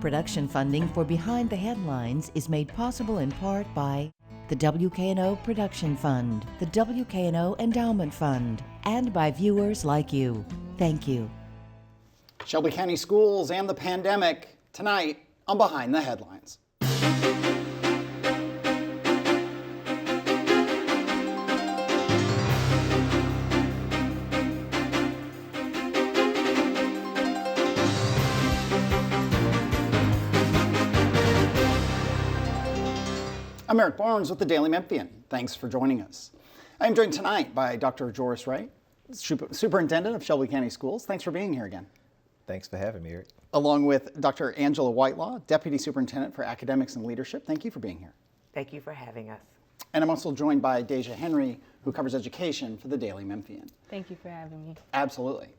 Production funding for Behind the Headlines is made possible in part by the WKNO Production Fund, the WKNO Endowment Fund, and by viewers like you. Thank you. Shelby County Schools and the pandemic, tonight on Behind the Headlines. I'm Eric Barnes with the Daily Memphian. Thanks for joining us. I'm joined tonight by Dr. Joris Ray, Superintendent of Shelby County Schools. Thanks for being here again. Thanks for having me, Eric. Along with Dr. Angela Whitelaw, Deputy Superintendent for Academics and Leadership. Thank you for being here. Thank you for having us. And I'm also joined by Deja Henry, who covers education for the Daily Memphian. Thank you for having me. Absolutely.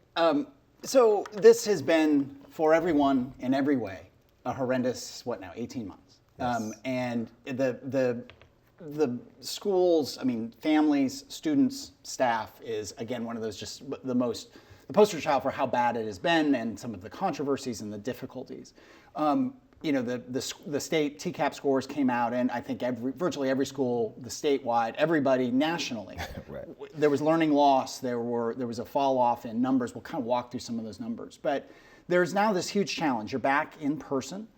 So this has been, for everyone in every way, a horrendous, 18 months. Yes. And the schools, families, students, staff is, again, one of those just the poster child for how bad it has been and some of the controversies and the difficulties. The state TCAP scores came out, and I think virtually every school, the statewide, everybody nationally, Right. There was learning loss. There was a fall off in numbers. We'll kind of walk through some of those numbers, but there's now this huge challenge. You're back in person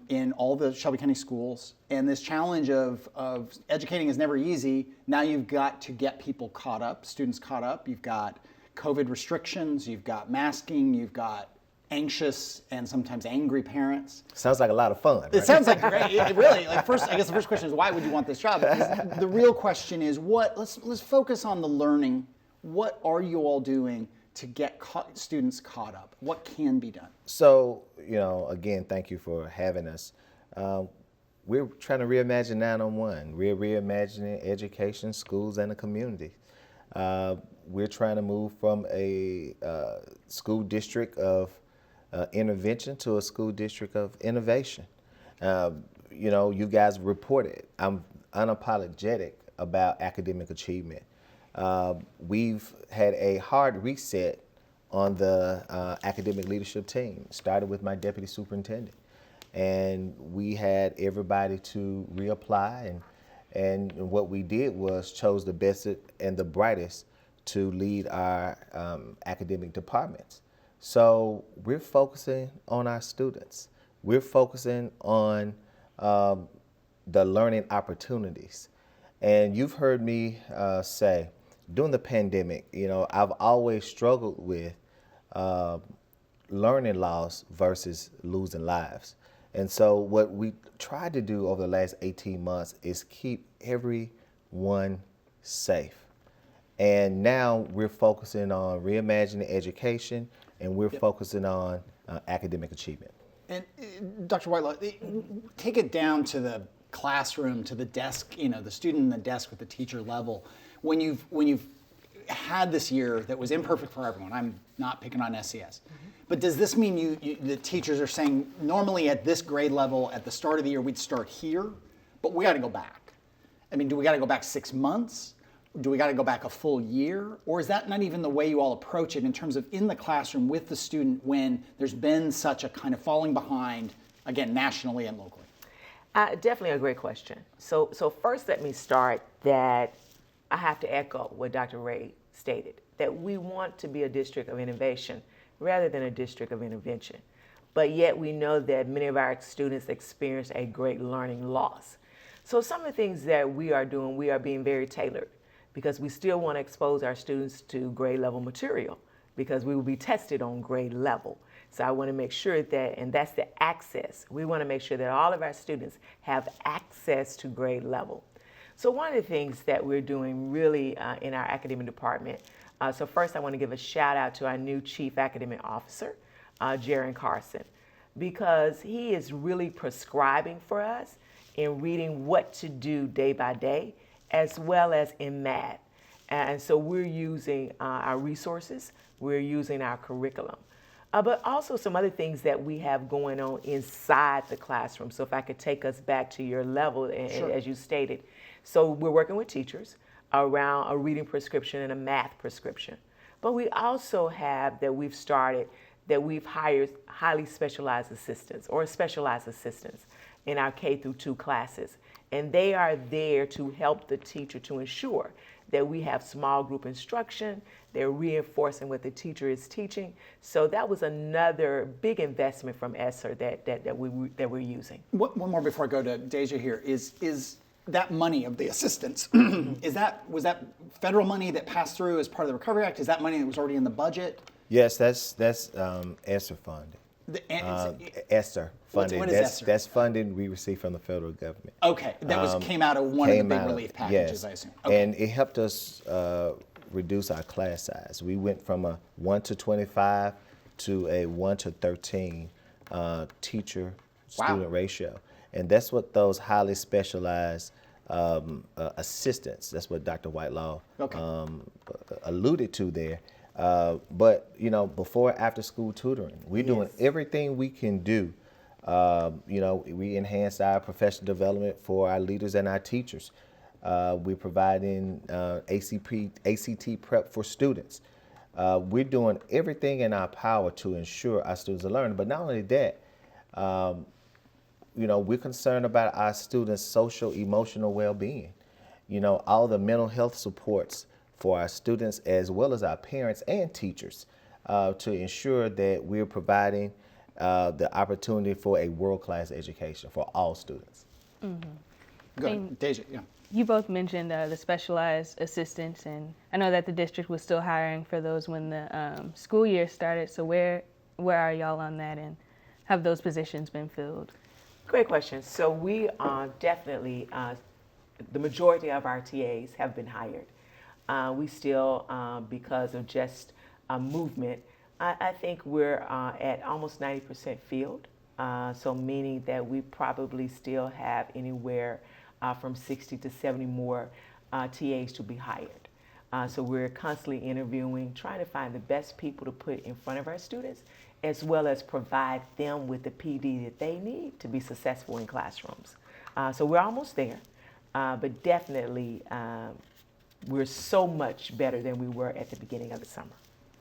in all the Shelby County schools, and this challenge of educating is never easy. Now you've got to get people caught up, students caught up. You've got COVID restrictions, you've got masking, you've got anxious and sometimes angry parents. Sounds like a lot of fun, right? It sounds like great. It really, I guess the first question is, why would you want this job? The real question is, let's focus on the learning. What are you all doing to get students caught up? What can be done? So, again, thank you for having us. We're trying to reimagine 901. We're reimagining education, schools, and the community. We're trying to move from a school district of intervention to a school district of innovation. You guys reported. I'm unapologetic about academic achievement. We've had a hard reset on the academic leadership team. Started with my deputy superintendent, and we had everybody to reapply, and what we did was chose the best and the brightest to lead our academic departments. So we're focusing on our students. We're focusing on the learning opportunities. And you've heard me say, during the pandemic, I've always struggled with learning loss versus losing lives. And so what we tried to do over the last 18 months is keep everyone safe. And now we're focusing on reimagining education, and we're focusing on academic achievement. And Dr. Whitelaw, take it down to the classroom, to the desk, the student in the desk with the teacher level. When you've had this year that was imperfect for everyone, I'm not picking on SES, but does this mean the teachers are saying, normally at this grade level, at the start of the year, we'd start here, but we got to go back? Do we got to go back 6 months? Do we got to go back a full year? Or is that not even the way you all approach it in terms of in the classroom with the student when there's been such a kind of falling behind, again, nationally and locally? Definitely a great question. So first let me start that I have to echo what Dr. Ray stated, that we want to be a district of innovation rather than a district of intervention. But yet we know that many of our students experience a great learning loss. So some of the things that we are doing, we are being very tailored, because we still want to expose our students to grade level material, because we will be tested on grade level. So I want to make sure that, and that's the access, we want to make sure that all of our students have access to grade level. So one of the things that we're doing really in our academic department, so first I want to give a shout out to our new Chief Academic Officer, Jaron Carson, because he is really prescribing for us in reading what to do day by day, as well as in math. And so we're using our resources, we're using our curriculum, but also some other things that we have going on inside the classroom. So if I could take us back to your level, Sure. as you stated. So we're working with teachers around a reading prescription and a math prescription. But we also have that we've started that we've hired highly specialized assistants or specialized assistants in our K through 2 classes. And they are there to help the teacher to ensure that we have small group instruction. They're reinforcing what the teacher is teaching. So that was another big investment from ESSER that we're using. One more before I go to Deja here is that money of the assistants. Was that federal money that passed through as part of the Recovery Act? Is that money that was already in the budget? Yes, that's ESSER funded. ESSER funding. What is ESSER? That's funding we receive from the federal government. Okay, that came out of one of the big relief packages, yes. I assume. Okay. And it helped us reduce our class size. We went from a 1-to-25 to a 1-to-13 teacher-student ratio. And that's what those highly specialized assistants, that's what Dr. Whitelaw alluded to there. But, before after school tutoring, we're doing everything we can do. We enhanced our professional development for our leaders and our teachers. We're providing ACT prep for students. We're doing everything in our power to ensure our students are learning. But not only that, we're concerned about our students' social, emotional well-being. All the mental health supports for our students as well as our parents and teachers to ensure that we're providing the opportunity for a world-class education for all students. Mm-hmm. Go ahead, Deja, yeah. You both mentioned the specialized assistants, and I know that the district was still hiring for those when the school year started. So where are y'all on that, and have those positions been filled? Great question. So we definitely, the majority of our TAs have been hired. We still, because of just movement, I think we're at almost 90% filled. So meaning that we probably still have anywhere from 60 to 70 more TAs to be hired. So we're constantly interviewing, trying to find the best people to put in front of our students, as well as provide them with the PD that they need to be successful in classrooms. So we're almost there, but definitely we're so much better than we were at the beginning of the summer.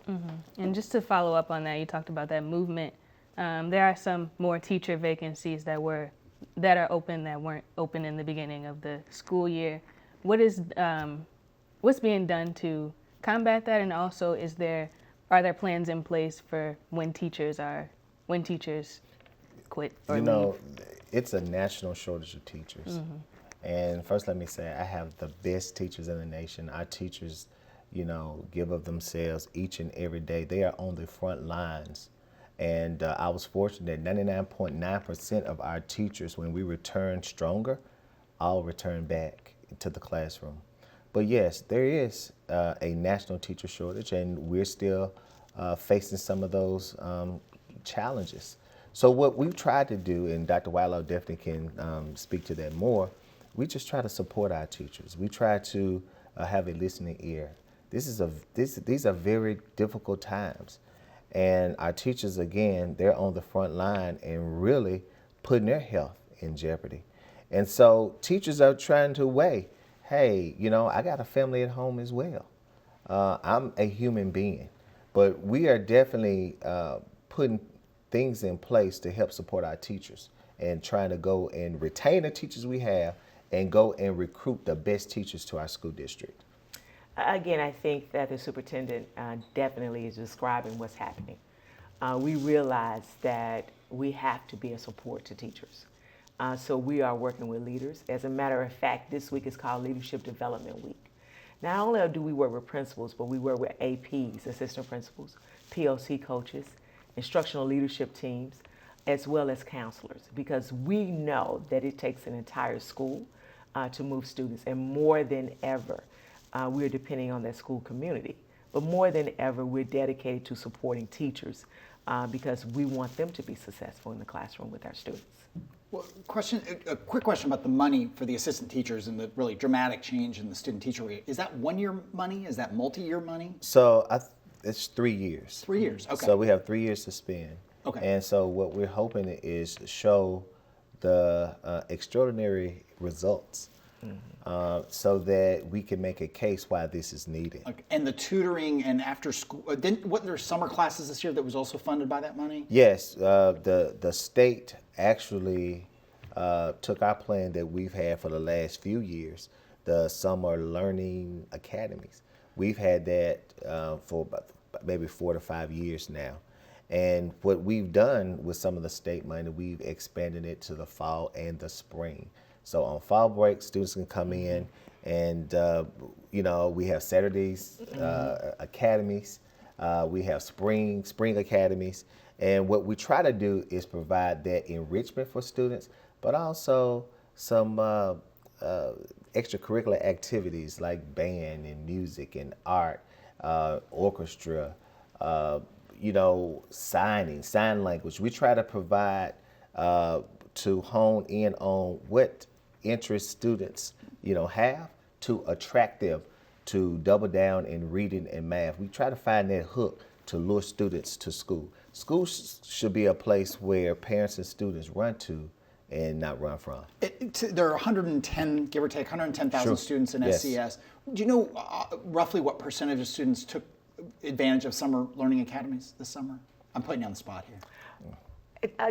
Mm-hmm. And just to follow up on that, you talked about that movement. There are some more teacher vacancies that are open that weren't open in the beginning of the school year. What's being done to combat that, and also are there plans in place for when teachers quit or leave? It's a national shortage of teachers. Mm-hmm. And first let me say, I have the best teachers in the nation. Our teachers, give of themselves each and every day. They are on the front lines. And I was fortunate that 99.9% of our teachers, when we return stronger, all return back to the classroom. But yes, there is a national teacher shortage, and we're still facing some of those challenges. So what we've tried to do, and Dr. Whitelaw definitely can speak to that more, we just try to support our teachers. We try to have a listening ear. These are very difficult times. And our teachers, again, they're on the front line and really putting their health in jeopardy. And so teachers are trying to weigh, hey, I got a family at home as well. I'm a human being. But we are definitely putting things in place to help support our teachers and trying to go and retain the teachers we have and go and recruit the best teachers to our school district. Again, I think that the superintendent definitely is describing what's happening. We realize that we have to be a support to teachers. So we are working with leaders. As a matter of fact, this week is called Leadership Development Week. Not only do we work with principals, but we work with APs, assistant principals, PLC coaches, instructional leadership teams, as well as counselors, because we know that it takes an entire school to move students, and more than ever, we're depending on that school community. But more than ever, we're dedicated to supporting teachers because we want them to be successful in the classroom with our students. Well, a quick question about the money for the assistant teachers and the really dramatic change in the student teacher rate. Is that 1 year money? Is that multi-year money? So it's 3 years. 3 years, okay. So we have 3 years to spend. Okay. And so what we're hoping is to show the extraordinary results so that we can make a case why this is needed. Like, and the tutoring and after school, wasn't there summer classes this year that was also funded by that money? Yes, the state actually took our plan that we've had for the last few years, the summer learning academies. We've had that for about maybe 4 to 5 years now. And what we've done with some of the state money, we've expanded it to the fall and the spring. So on fall break, students can come in and, we have Saturdays academies, we have spring academies. And what we try to do is provide that enrichment for students, but also some extracurricular activities like band and music and art, orchestra, sign language. We try to provide to hone in on what interest students, have to attract them to double down in reading and math. We try to find that hook to lure students to school. School should be a place where parents and students run to and not run from. There are 110, give or take, 110,000 Sure. students in Yes. SCS. Do you know roughly what percentage of students took advantage of summer learning academies this summer? I'm putting you on the spot here.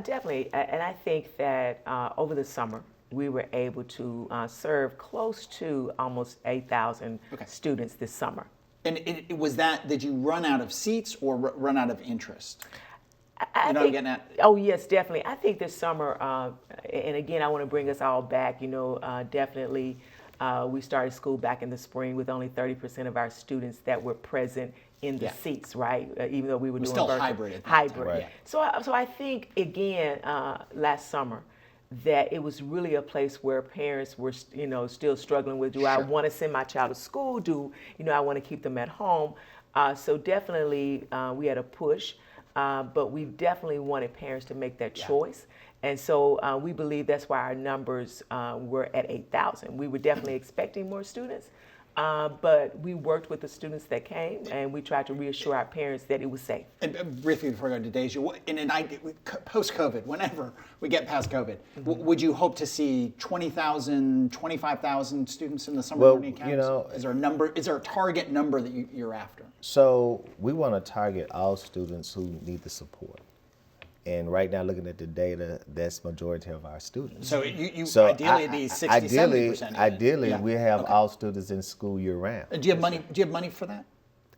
Definitely, and I think that over the summer, we were able to serve close to almost 8,000 Okay. students this summer. And did you run out of seats or run out of interest? I You know what I'm getting at? Oh, yes, definitely. I think this summer, and again, I want to bring us all back, definitely we started school back in the spring with only 30% of our students that were present in the Yeah. seats, right? Even though we were doing still virtual. hybrid at that Hybrid. time. Right. So I think, again, last summer, that it was really a place where parents were, still struggling with, do I Sure. want to send my child to school? I want to keep them at home? So definitely we had a push, but we definitely wanted parents to make that choice. And so we believe that's why our numbers were at 8,000. We were definitely expecting more students, but we worked with the students that came, and we tried to reassure our parents that it was safe. And briefly before I go to Deja, post-COVID, whenever we get past COVID, would you hope to see 20,000, 25,000 students in the summer Well, learning academies? Is there a target number that you're after? So we want to target all students who need the support. And right now, looking at the data, that's majority of our students. So ideally it'd be 60, 70%. Ideally, Yeah. we have Okay. all students in school year round. Do you have money? Do you have money for that?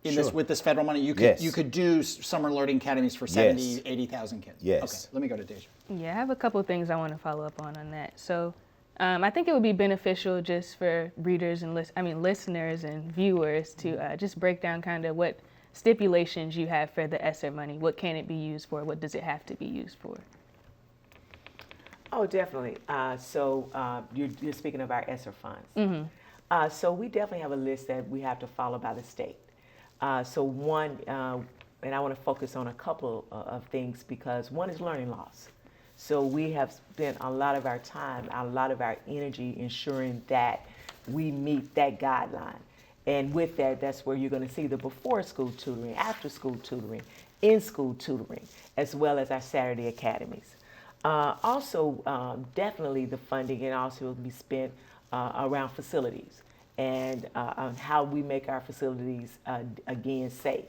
Sure. With this federal money, Yes. you could do summer learning academies for 70, Yes. 80,000 kids. Yes. Okay, let me go to Deja. Yeah, I have a couple of things I want to follow up on that. So, I think it would be beneficial just for readers and listeners and viewers to just break down kind of what stipulations you have for the ESSER money. What can it be used for? What does it have to be used for? Oh, definitely. You're speaking of our ESSER funds. So we definitely have a list that we have to follow by the state. One, and I want to focus on a couple of things, because one is learning loss. So we have spent a lot of our time, a lot of our energy ensuring that we meet that guideline. And with that, that's where you're going to see the before school tutoring, after school tutoring, in school tutoring, as well as our Saturday academies. Definitely the funding can also be spent around facilities and on how we make our facilities, again, safe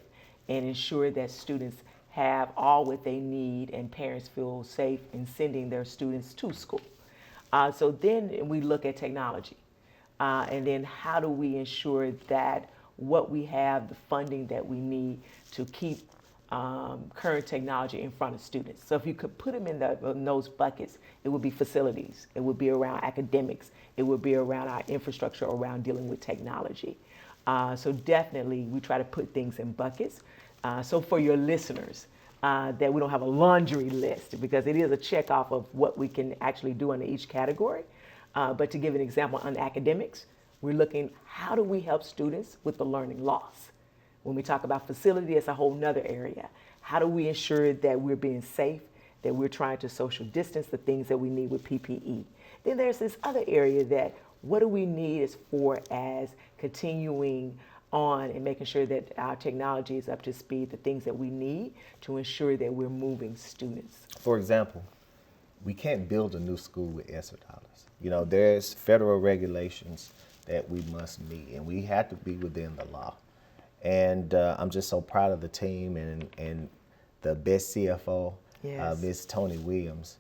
and ensure that students have all what they need and parents feel safe in sending their students to school. So then we look at technology. And then how do we ensure that what we have, the funding that we need to keep current technology in front of students. So if you could put them in those buckets, it would be facilities, it would be around academics, it would be around our infrastructure, around dealing with technology. So definitely we try to put things in buckets. So for your listeners, that we don't have a laundry list, because it is a check off of what we can actually do under each category. But to give an example on academics, we're looking, how do we help students with the learning loss? When we talk about facility, it's a whole nother area. How do we ensure that we're being safe, that we're trying to social distance the things that we need with PPE? Then there's this other area that, what do we need as far as continuing on and making sure that our technology is up to speed, the things that we need to ensure that we're moving students. For example, we can't build a new school with ESSER dollars. You know, there's federal regulations that we must meet, and we have to be within the law. And I'm just so proud of the team and the best CFO, Yes. Ms. Tony Williams,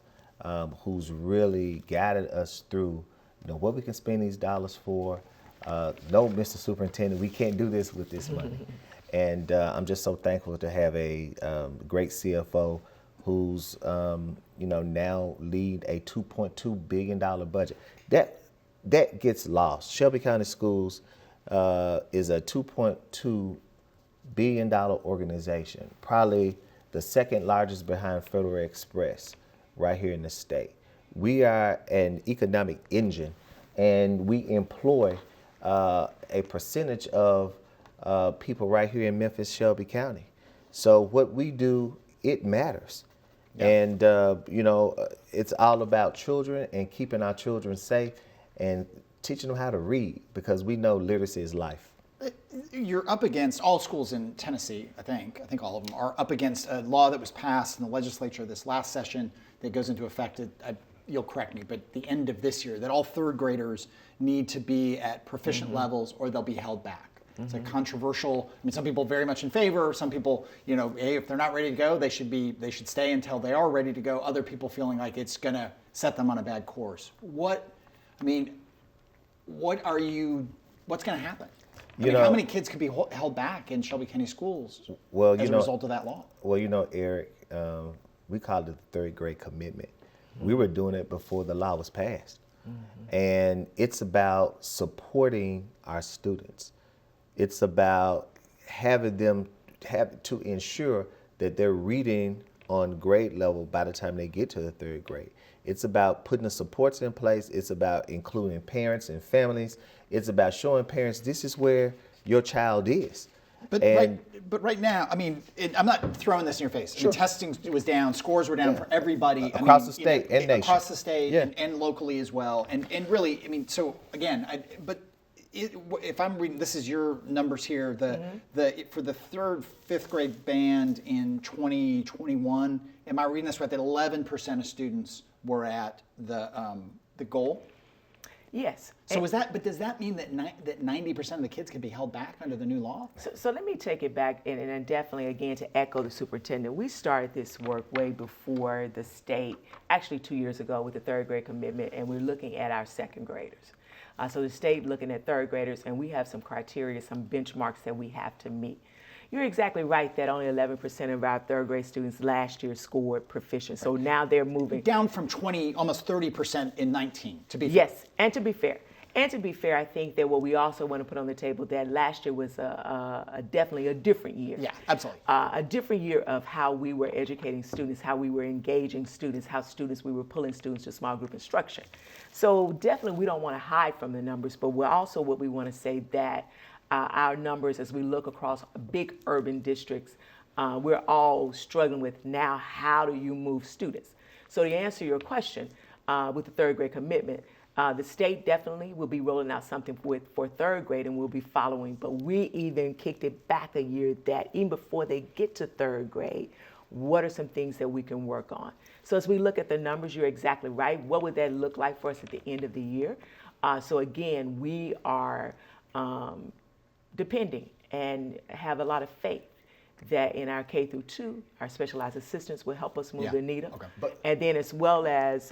who's really guided us through, you know, what we can spend these dollars for. No, Mr. Superintendent, we can't do this with this money. And I'm just so thankful to have a great CFO who's, you know, now lead a $2.2 billion budget. That gets lost. Shelby County Schools is a $2.2 billion organization, probably the second largest behind Federal Express right here in the state. We are an economic engine, and we employ a percentage of people right here in Memphis, Shelby County. So what we do, it matters. Yeah. And, you know, it's all about children and keeping our children safe and teaching them how to read, because we know literacy is life. You're up against, all schools in Tennessee, I think all of them are up against a law that was passed in the legislature this last session that goes into effect you'll correct me, but the end of this year, that all third graders need to be at proficient levels or they'll be held back. It's a controversial. I mean, some people very much in favor. Some people, you know, hey, if they're not ready to go, they should stay until they are ready to go. Other people feeling like it's going to set them on a bad course. What's going to happen? How many kids could be held back in Shelby County schools as a result of that law? Well, you know, Eric, we called it the third grade commitment. We were doing it before the law was passed. And it's about supporting our students. It's about having them have to ensure that they're reading on grade level by the time they get to the third grade. It's about putting the supports in place. It's about including parents and families. It's about showing parents this is where your child is. But right now, I mean, I'm not throwing this in your face. Sure. I mean, testing was down, scores were down for everybody. Across the state and nation. Across the state and locally as well. And really, I mean, so again, if I'm reading, this is your numbers here, for the third, fifth grade band in 2021, am I reading this right, that 11% of students were at the goal? Yes. So but does that mean that 90% of the kids can be held back under the new law? So let me take it back and definitely again to echo the superintendent. We started this work way before the state, actually 2 years ago with the third grade commitment, and we're looking at our second graders. So the state looking at third graders, and we have some criteria, some benchmarks that we have to meet. You're exactly right that only 11% of our third grade students last year scored proficient. So now they're moving down from 20, almost 30% in 19. To be fair. Yes, and to be fair. And to be fair, I think that what we also want to put on the table that last year was definitely a different year. Yeah, absolutely. A different year of how we were educating students, how we were engaging students, we were pulling students to small group instruction. So definitely we don't want to hide from the numbers, but we're also what we want to say that our numbers as we look across big urban districts, we're all struggling with now how do you move students? So to answer your question, with the third grade commitment, the state definitely will be rolling out something for third grade and we'll be following, but we even kicked it back a year that even before they get to third grade, what are some things that we can work on? So as we look at the numbers, you're exactly right. What would that look like for us at the end of the year? So again, we are depending and have a lot of faith that in our K through 2, our specialized assistants will help us move the needle. Okay. And then as well as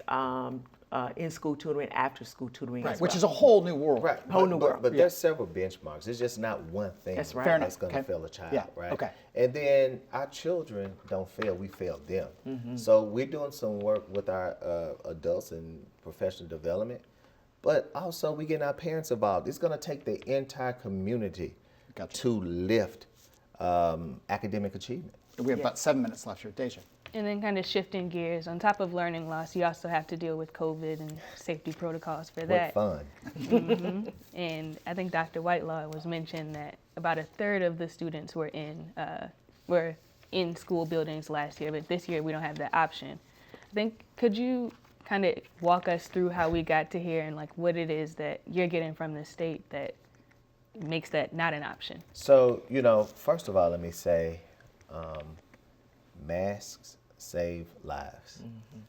in-school tutoring, after-school tutoring as well. Which is a whole new world. Right. Whole new world. But there's several benchmarks. It's just not one thing that's right. that's going to fail a child, right? Okay. And then our children don't fail, we fail them. Mm-hmm. So we're doing some work with our adults in professional development, but also we getting our parents involved. It's going to take the entire community to lift academic achievement. We have about 7 minutes left here. Deja. And then kind of shifting gears, on top of learning loss, you also have to deal with COVID and safety protocols for that. What fun. Mm-hmm. And I think Dr. Whitelaw was mentioned that about a third of the students were in school buildings last year, but this year we don't have that option. I think, could you kind of walk us through how we got to here and like what it is that you're getting from the state that makes that not an option? So, first of all, let me say, masks save lives. Mm-hmm.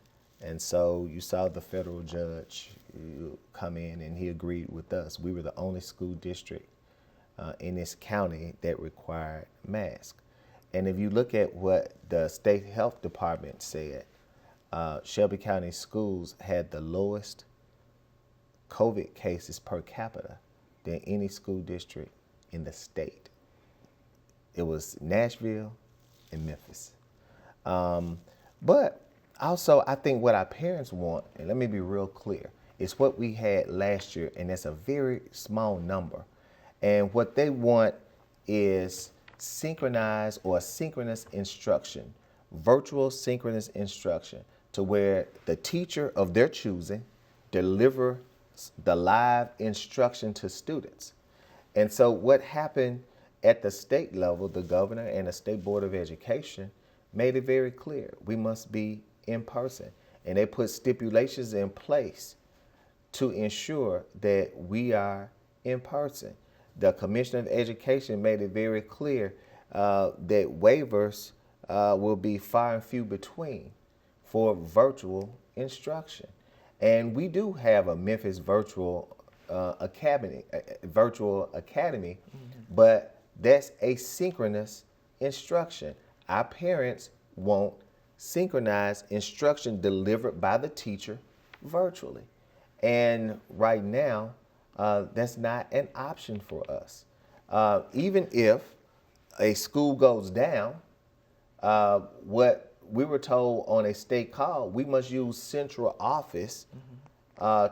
And so you saw the federal judge come in and he agreed with us. We were the only school district in this county that required masks. And if you look at what the state health department said, Shelby County schools had the lowest COVID cases per capita than any school district in the state. It was Nashville and Memphis. But also, I think what our parents want, and let me be real clear, is what we had last year, and it's a very small number. And what they want is synchronized or synchronous instruction, virtual synchronous instruction, to where the teacher of their choosing deliver the live instruction to students. And so what happened at the state level, the governor and the State Board of Education made it very clear we must be in person. And they put stipulations in place to ensure that we are in person. The Commissioner of Education made it very clear that waivers will be far and few between for virtual instruction. And we do have a Memphis virtual academy, but that's asynchronous instruction. Our parents want synchronized instruction delivered by the teacher virtually. And right now, that's not an option for us. Even if a school goes down, what we were told on a state call, we must use central office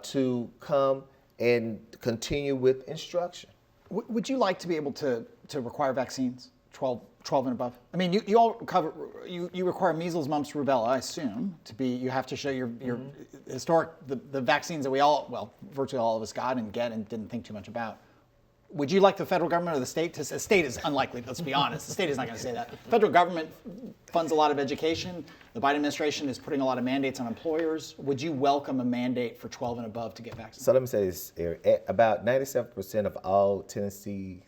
to come and continue with instruction. Would you like to be able to require vaccines, 12 and above? I mean, you all cover, you require measles, mumps, rubella, I assume, to be, you have to show your historic, the vaccines that we all, well, virtually all of us got and get and didn't think too much about. Would you like the federal government or the state to say, the state is unlikely, let's be honest, the state is not going to say that. The federal government funds a lot of education. The Biden administration is putting a lot of mandates on employers. Would you welcome a mandate for 12 and above to get vaccinated? So let me say this, Eric. About 97% of all Tennessee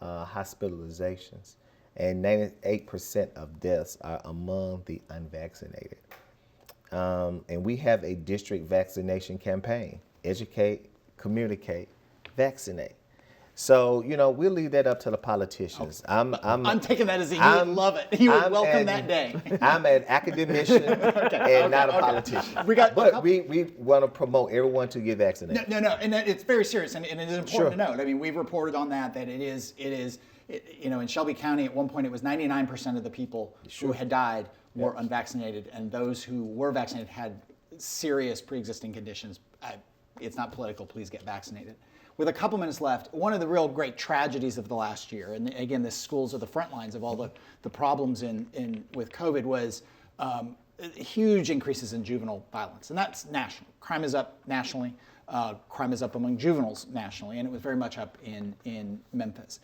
hospitalizations and 98% of deaths are among the unvaccinated. And we have a district vaccination campaign: educate, communicate, vaccinate. So, you know, we'll leave that up to the politicians. I'm taking that as you would love it. You would welcome that day. I'm an academician and not a politician. But we want to promote everyone to get vaccinated. No, and it's very serious, and it is important to note. I mean, we've reported on that it is, you know, in Shelby County at one point it was 99% of the people who had died were unvaccinated, and those who were vaccinated had serious pre-existing conditions. It's not political, please get vaccinated. With a couple minutes left, one of the real great tragedies of the last year, and again, the schools are the front lines of all the problems with COVID, was huge increases in juvenile violence. And that's national. Crime is up nationally. Crime is up among juveniles nationally, and it was very much up in Memphis.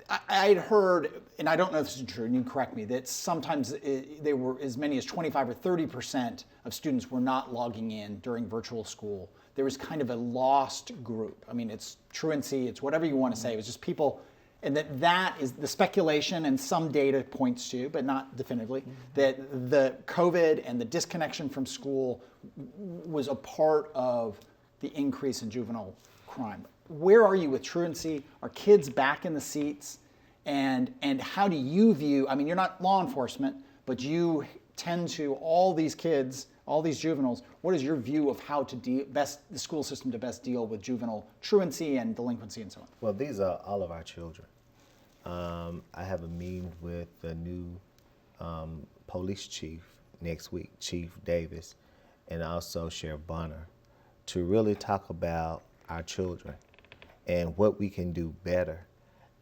I had heard, and I don't know if this is true, and you can correct me, that sometimes they were as many as 25 or 30% of students were not logging in during virtual school. There was kind of a lost group. I mean, it's truancy, it's whatever you want to say. It was just people, and that is the speculation, and some data points to, but not definitively, that the COVID and the disconnection from school was a part of the increase in juvenile crime. Where are you with truancy? Are kids back in the seats? And how do you view, I mean, you're not law enforcement, but you tend to all these kids, all these juveniles. What is your view of how to the school system to best deal with juvenile truancy and delinquency and so on? Well, these are all of our children. I have a meeting with the new police chief next week, Chief Davis, and also Sheriff Bonner, to really talk about our children and what we can do better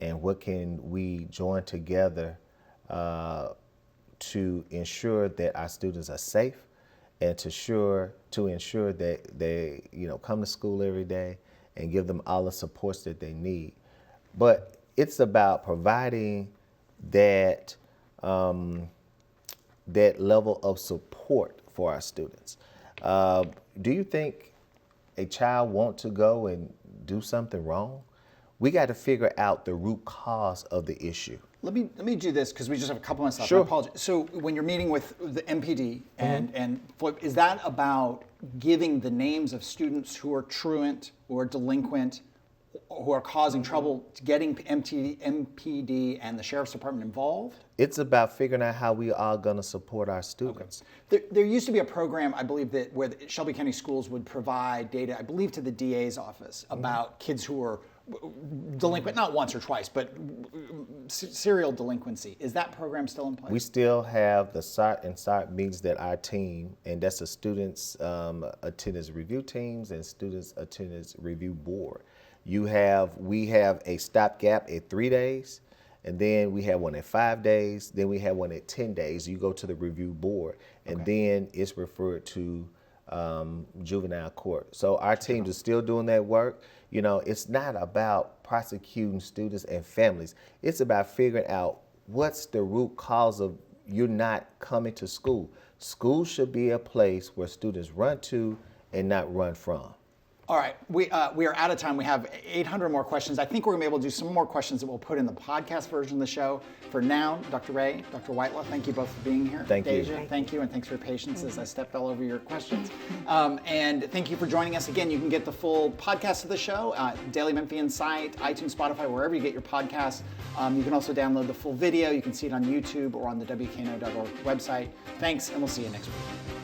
and what can we join together to ensure that our students are safe and to ensure that they, you know, come to school every day and give them all the supports that they need. But it's about providing that that level of support for our students. Do you think a child wants to go and do something wrong? We got to figure out the root cause of the issue. Let me do this because we just have a couple minutes left. Sure. I apologize. So when you're meeting with the MPD and is that about giving the names of students who are truant or delinquent, who are causing trouble, getting MPD and the Sheriff's Department involved? It's about figuring out how we are going to support our students. There used to be a program, I believe, that where the Shelby County Schools would provide data, I believe, to the DA's office about kids who were delinquent, not once or twice, but serial delinquency. Is that program still in place? We still have the SART and SART meetings that our team, and that's the Students Attendance Review Teams and Students Attendance Review Board. We have a stopgap at 3 days, and then we have one at 5 days, then we have one at 10 days. You go to the review board, and then it's referred to juvenile court. So our teams are still doing that work. You know, it's not about prosecuting students and families. It's about figuring out what's the root cause of you're not coming to school. School should be a place where students run to and not run from. All right, we are out of time. We have 800 more questions. I think we're gonna be able to do some more questions that we'll put in the podcast version of the show. For now, Dr. Ray, Dr. Whitelaw, thank you both for being here. Thank you. Deja, thank you, and thanks for your patience as I stepped all over your questions. And thank you for joining us again. You can get the full podcast of the show, Daily Memphian site, iTunes, Spotify, wherever you get your podcasts. You can also download the full video. You can see it on YouTube or on the WKNO.org website. Thanks, and we'll see you next week.